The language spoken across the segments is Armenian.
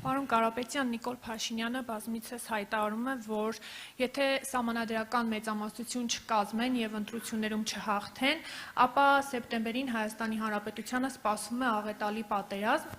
Պարոն Կարապետյան, Նիկոլ Փաշինյանը բազմիցս հայտարարում է, որ եթե սահմանադրական մեծամասնություն չկազմեն եւ ընտրություններում չհաղթեն, ապա սեպտեմբերին Հայաստանի Հանրապետությանը սպասում է աղետալի պատերազմ,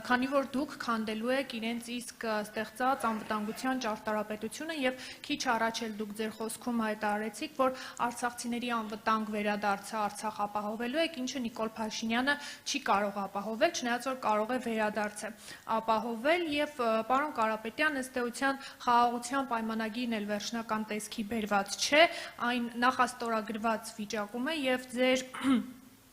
քանի որ դուք քանդելու եք իրենց իսկ ստեղծած անվտանգության ճարտարապետությունը եւ քիչ առաջ էլ դուք ձեր խոսքում հայտարարեցիք, որ արցախցիների անվտանգ վերադարձը Արցախ ապահովելու եք, ինչը Նիկոլ Փաշինյանը չի կարող ապահովել, չնայած որ կարող է վերադարձը ապահովել եւ պարոն Կարապետյան, ըստ էության խաղաղության պայմանագիրն էլ վերջնական տեսքի բերված չէ, այն նախաստորագրված վիճակում է եւ ձեր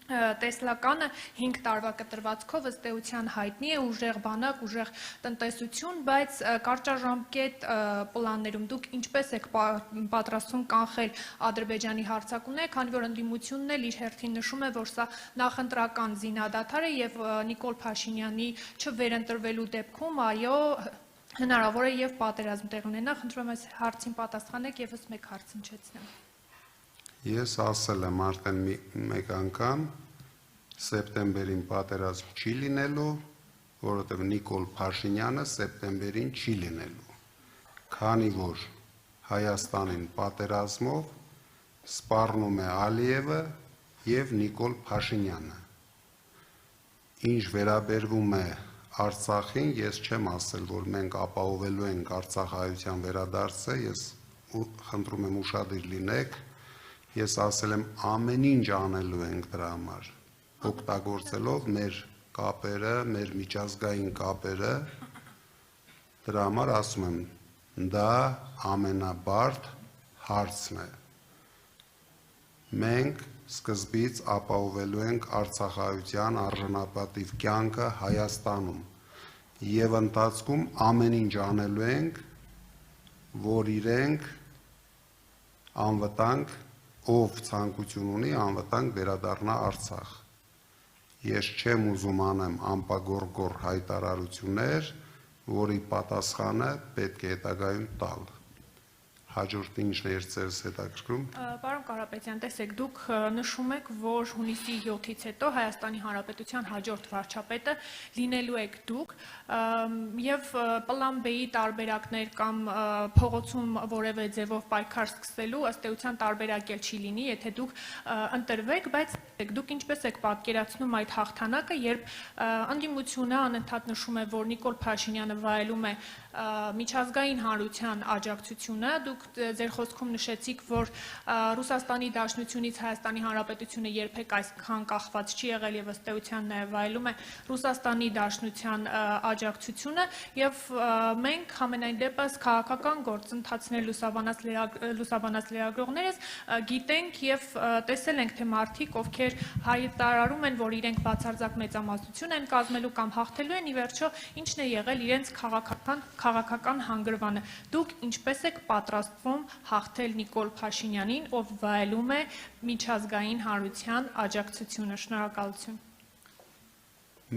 տեսլականը 5 տարվա կտրվածքով ըստ էության հայտնի է, ուժեղ բանակ, ուժեղ տնտեսություն, բայց կարճաժամկետ պլաններում դուք ինչպես եք պատրաստվում կանխել Ադրբեջանի հարձակումները, քանի որ ընդդիմությունն էլ իր հերթին նշում է, որ սա նախընտրական զինադադար է եւ Նիկոլ Փաշինյանի չվերընտրվելու դեպքում, այո, հնարավոր է եւ պատերազմ տեղ ունենա, խնդրում եմ այս հարցին պատասխանեք եւս մեկ հարց հնչեցնեմ։ Ես ասել եմ արդեն մեկ անգամ, սեպտեմբերին պատերազմ չի լինելու, որովհետև Նիկոլ Փաշինյանը սեպտեմբերին չի լինելու, քանի որ Հայաստանին պատերազմով սպառնում է Ալիևը եւ Նիկոլ Փաշինյանը։ Ինչ վերաբերվում է Արցախին, ես չեմ ասել, որ մենք ապահովելու ենք արցախայության վերադարձը, ես խնդրում եմ ուշադիր լինեք, ես ասել եմ ամեն ինչ անելու ենք դրա համար, օգտագործելով մեր կապերը, մեր միջազգային կապերը, դրա համար ասում եմ, դա ամենաբարդ հարցն է։ Մենք սկզբից ապահովելու ենք արցախայության արժանապատիվ կյանքը Հայաստանում եւ ընթացքում ամեն ինչ անելու ենք, որ իրենք անվտանգ ով ցանկություն ունի անվտանգ վերադառնա Արցախ։ Ես չեմ ուզում անեմ անպագորգոր հայտարարություններ, որի պատասխանը պետք է հետագայում տալ։ Հաջորդ ինչն է ձեզ հետաքրքրում։ Պարոն Կարապետյան, տեսեք, դուք նշում եք, որ հունիսի 7-ից հետո Հայաստանի Հանրապետության հաջորդ վարչապետը լինելու եք դուք եւ պլան B-ի տարբերակներ կամ փողոցում որևէ ձևով պայքար սկսելու ըստ էության տարբերակ էլ չի լինի, եթե դուք ընտրվեք, բայց դուք ինչպես եք պատկերացնում այդ հաղթանակը, երբ ընդդիմությունը անընդհատ նշում է, որ Նիկոլ Փաշինյանը վայելում է միջազգային հանրության աջակցությունը, դուք ձեր խոսքում նշեցիք, որ Ռուսաստանի Դաշնությունից Հայաստանի Հանրապետությունը երբեք այսքան կախված չի եղել եւ ըստ էության նաեւ վայելում է Ռուսաստանի Դաշնության աջակցությունը եւ մենք համենայն դեպս քաղաքական գործընթացներ լուսաբանած լրագրողներս գիտենք եւ տեսել ենք, թե մարդիկ, ովքեր հայտարարում են, որ իրենք բացարձակ մեծամասնություն են կազմելու կամ հաղթելու են, ի վերջո ինչն է եղել իրենց քաղաքական հանգրվանը։ Դուք ինչպես եք պատրաստվում հաղթել Նիկոլ Փաշինյանին, ով վայելում է միջազգային հանրության աջակցությունը։ Շնորհակալություն։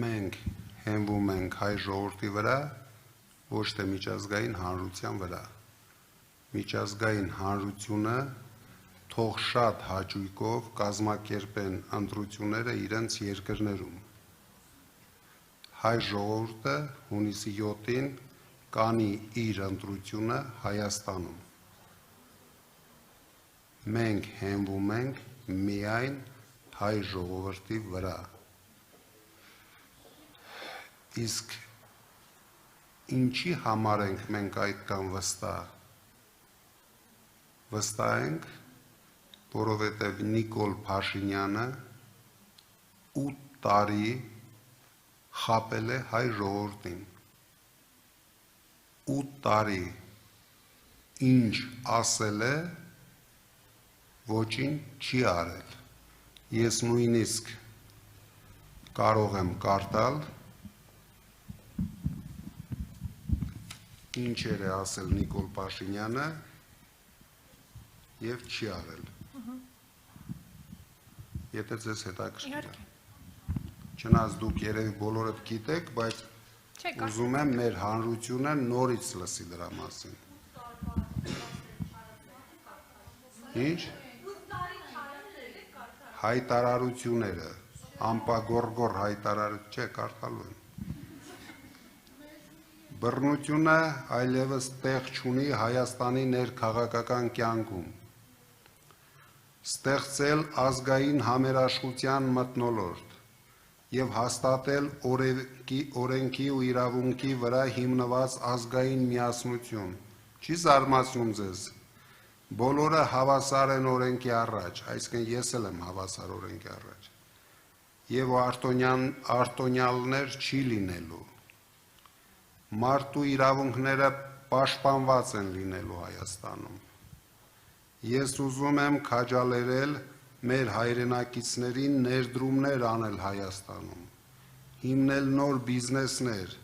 Մենք հենվում ենք հայ ժողովրդի վրա, ոչ թե միջազգային հանրության վրա։ Միջազգային հանրությունը թող շատ հաճույքով կազմակերպեն ընտրությունները իրենց երկրներում։ Հայ ժողովուրդը հունիսի 7-ին կանի իր ընտրությունը Հայաստանում։ Մենք հենվում ենք միայն հայ ժողովրդի վրա։ Իսկ ինչի համար ենք մենք այդքան վստահ։ Վստահ ենք, որովհետև Նիկոլ Փաշինյանը 8 տարի խաբել է հայ ժողովրդին։ 8 տարի ինչ ասել է, ոչինչ չի արել։ Ես նույնիսկ կարող եմ կարդալ, ինչեր է ասել Նիկոլ Փաշինյանը եւ չի արել։ Եթե ձեզ հետաքրքիր է։ Չնայած դուք երևի բոլորդ գիտեք, բայց ուզում եմ մեր հանրությունը նորից լսի դրա մասին։ Ինչ? Հայտարարությունները, անպագորգոր հայտարարություն, չէ, կարդալու եմ։ Բռնությունը այլևս տեղ չունի Հայաստանի ներքաղաքական կյանքում։ Ստեղծել ազգային համերաշխության մթնոլորտ եւ հաստատել օրենքի ու իրավունքի վրա հիմնված ազգային միասնություն։ Չի զարմացնում ձեզ։ Բոլորը հավասար են օրենքի առաջ, այսինքն ես էլ եմ հավասար օրենքի առաջ։ Եվ արտոնյալներ չի լինելու։ Մարդու իրավունքները պաշտպանված են լինելու Հայաստանում։ Ես ուզում եմ քաջալերել մեր հայրենակիցներին ներդրումներ անել Հայաստանում, հիմնել նոր բիզնեսներ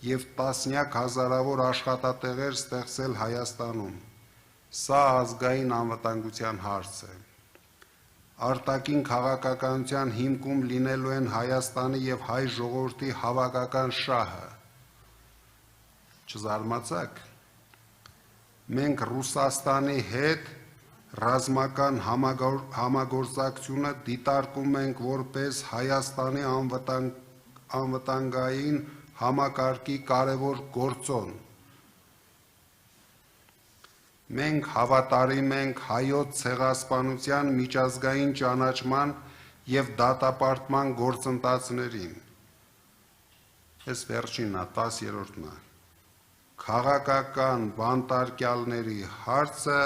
եւ տասնյակ հազարավոր աշխատատեղեր ստեղծել Հայաստանում։ Սա ազգային անվտանգության հարց է։ Արտաքին քաղաքականության հիմքում լինելու են Հայաստանի եւ հայ ժողովրդի հավաքական շահը։ Չզարմացաք։ Մենք Ռուսաստանի հետ ռազմական համագործակցությունը դիտարկում ենք որպես Հայաստանի անվտանգային համակարգի կարևոր գործոն։ Մենք հավատարիմ ենք հայոց ցեղասպանության միջազգային ճանաչման եւ դատապարտման գործընթացներին։ Այս վերջինն է, 10-րդն է։ Քաղաքական բանտարկյալների հարցը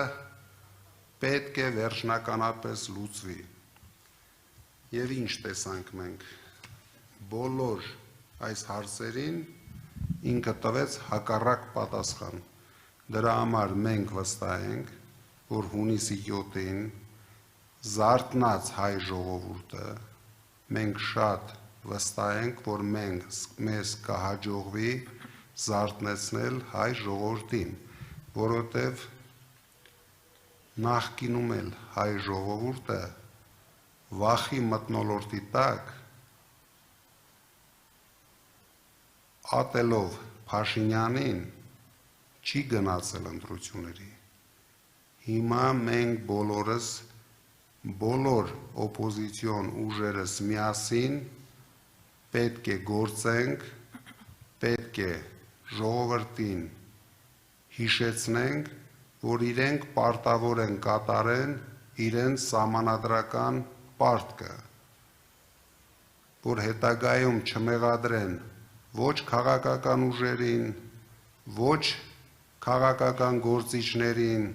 պետք է վերջնականապես լուծվի։ Եվ ինչ տեսանք մենք։ Բոլոր այս հարցերին ինքը տվեց հակառակ պատասխան։ Դրա համար մենք վստահ ենք, որ հունիսի 7-ին զարթնած հայ ժողովուրդը, մենք շատ վստահ ենք, որ մեզ կհաջողվի զարթնեցնել հայ ժողովրդին, որովհետև նախկինում էլ հայ ժողովուրդը վախի մթնոլորտի տակ ատելով Փաշինյանին չի գնացել ընտրությունների։ Հիմա մենք բոլորս, բոլոր օպոզիցիոն ուժերս միասին պետք է գործենք, պետք է ժողովրդին հիշեցնենք, որ իրենք պարտավոր են կատարեն իրենց սահմանադրական պարտքը, որ հետագայում չմեղադրեն ոչ քաղաքական ուժերին, ոչ քաղաքական գործիչներին,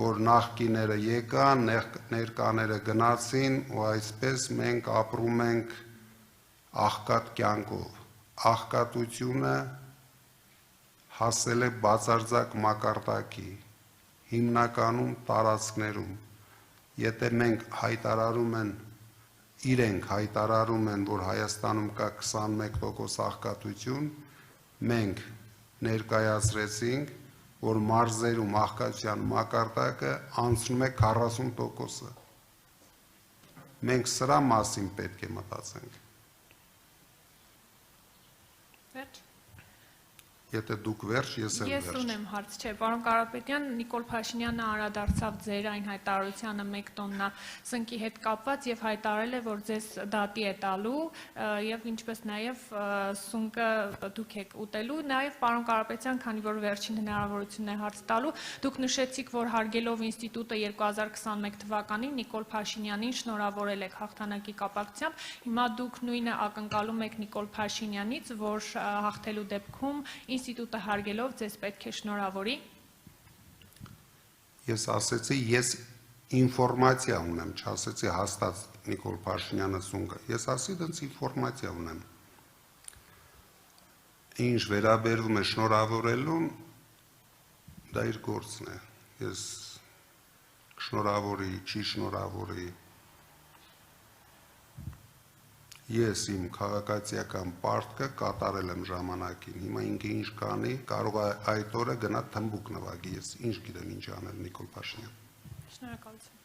որ նախկիները եկան, ներկաները գնացին ու այսպես մենք ապրում ենք աղքատ կյանքով։ Աղքատությունը հասել է բացարձակ մակարդակի, հիմնականում տարածքներում։ Եթե մենք իրենք հայտարարում են, որ Հայաստանում կա 21% աղքատություն, մենք ներկայացրեցինք, որ մարզերում աղքատության մակարդակը անցնում է 40%-ը։ Մենք սրա մասին պետք է մտածենք։ Վերջ։ Եթե դուք վերջ, ես էլ Ես վերջ։ ունեմ հարց, չէ, պարոն Կարապետյան, Նիկոլ Փաշինյանը անդրադարձավ ձեր այն հայտարարությանը 1 տոննա սնկի հետ կապված եւ հայտարարել է, որ ձեզ դատի է տալու եւ ինչպես նաեւ սունկը դուք եք ուտելու։ Նաեւ պարոն Կարապետյան, քանի որ վերջին հնարավորությունն է հարց տալու, դուք նշեցիք, որ հարգելով ինստիտուտը 2021 թվականին Նիկոլ Փաշինյանին շնորհավորել եք հաղթանակի կապակցությամբ։ Հիմա դուք նույնը ակնկալում եք Նիկոլ Փաշինյանից, որ հաղթելու դեպքում ինստիտուտը հարգելով ձեզ պետք է շնորհավորի։ Ես ասեցի, ես ինֆորմացիա ունեմ, չասեցի հաստատ Նիկոլ Փաշինյանը սունկը։ Ես ասի դից ինֆորմացիա ունեմ։ Ինչ վերաբերվում է շնորհավորելուն, դա իր գործն է։ Ես շնորհավորի, չի շնորհավորի։ Ես իմ քաղաքացիական պարտքը կատարել եմ ժամանակին, հիմա ինքը ինչ կանի, կարող է այդ օրը գնա թմբուկ նվագի, ես ինչ գիտեմ ինչ անել Նիկոլ Փաշինյան։ Շնորհակալություն։